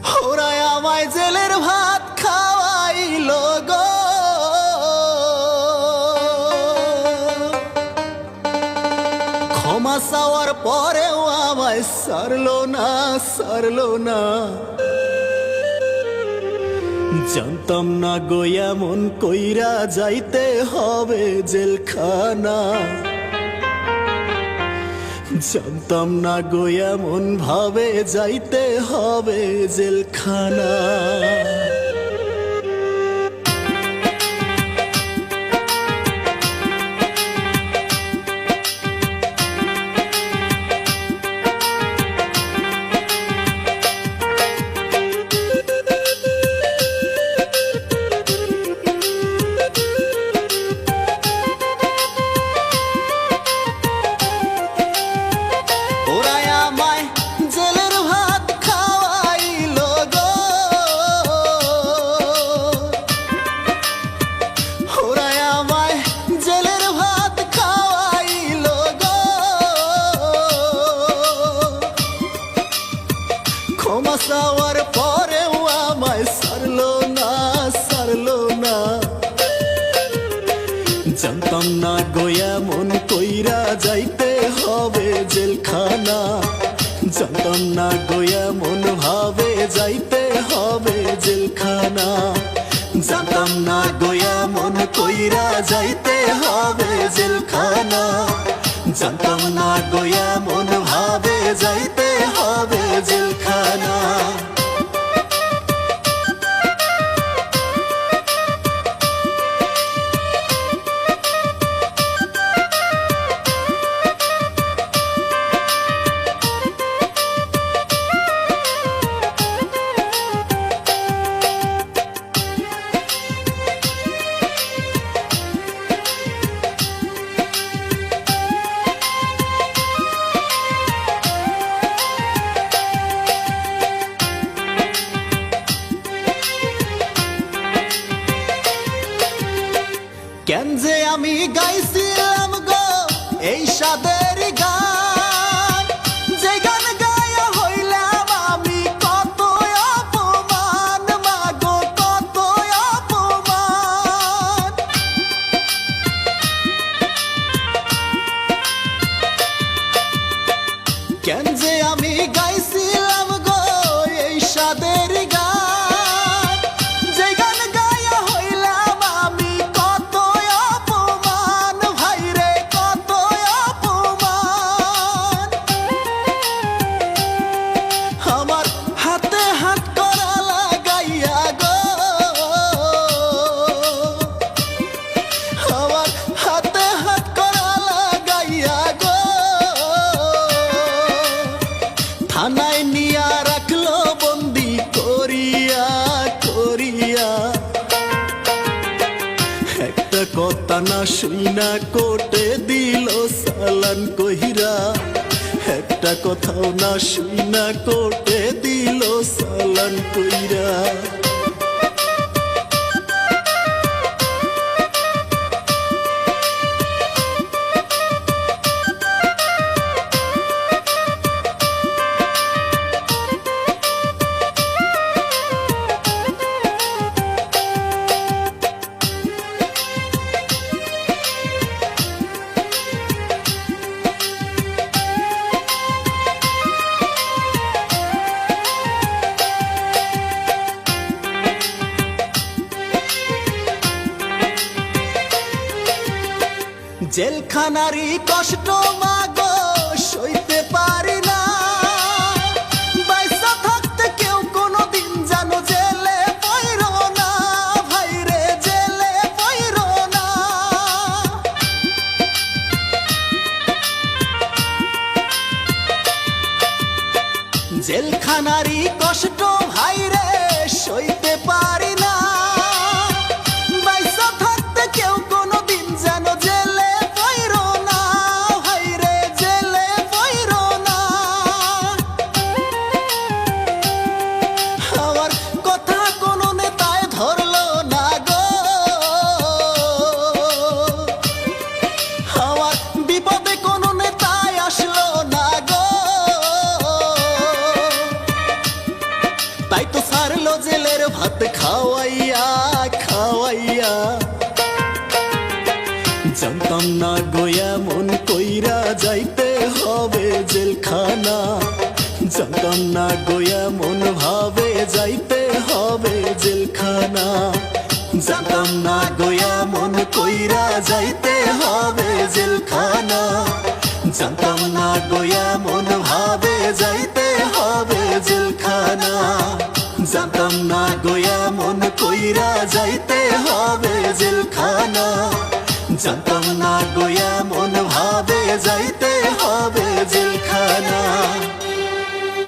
ওরা আমায় জেলের ভাত খাওয়াইল গো, ক্ষমা চাওয়ার পরেও আমায় সারলো না, সারলো না। জানতাম না গো এমন কইরা যাইতে হবে জেলখানা, জানতাম না গো এমন ভাবে যাইতে হবে জেলখানা। ক্ষমা চাওয়ার পরেও আমায় সারলো না, সারলো না। জানতাম না গো এমন কইরা যাইতে হবে জেলখানা, জানতাম না গো এমন ভাবে যাইতে হবে জেলখানা, জানতাম না গো এমন কইরা যাইতে হবে জেলখানা, জানতাম না গো এমন ভাবে যাইতে হবে জেলখানা। কেন যে আমি গাইছিলাম গো এই সাদের গান, যে গান গায়া হইলাম আমি কত অপমান, মাগো কত অপমান। কেন যে আমি গাইছিলাম গো এই সাদের গান, যে গান গায়া হইলাম আমি কত অপমান, ভাইরে কত অপমান। আমার হাতে হাত করা লাগাইয়া গো, আমার হাতে হাত করা লাগাইয়া গো, থানায় নিয়া রাখলো বন্দি করিয়া করিয়া। একটা কথা না শুইনা কোটে দিল সালান কহিরা, একটা কথাও না শুইনা কোটে দিল সালান কইরা। জেলখানারই কষ্ট মাগো সইতে পারি না, বাইসা থাকতে কেউ কোনোদিন জানো জেলে পইরো না, ভাইরে জেলে পইরো না। জেলখানারই কষ্ট ভাইরে সইতে পারি না, বাইসা থাকতে কেউ কোনোদিন জানো জেলে পইরো না, ভাইরে জেলে পইরো না। আমার কথা কোনো নেতায় ধরলো না গো, আমার বিপদে কোনো নেতায় আসলো না গো। তাই তো সারলো জেলের ভাত খাওয়াইয়া খাওয়াইয়া। জানতাম না গোয়া মন কইরা যাইতে হবে জেলখানা, জানতাম না গোয়া মন ভাবে যাইতে হবে জেলখানা, জানতাম না গোয়া মন কইরা যাইতে হবে জেলখানা, জানতাম না গোয়া মন ভাবে যাইতে হবে জেলখানা, জানতাম না গোয়া মন কইরা যাইতে হবে জেলখানা, জানতাম না গোয়া মন ভাবে যাইতে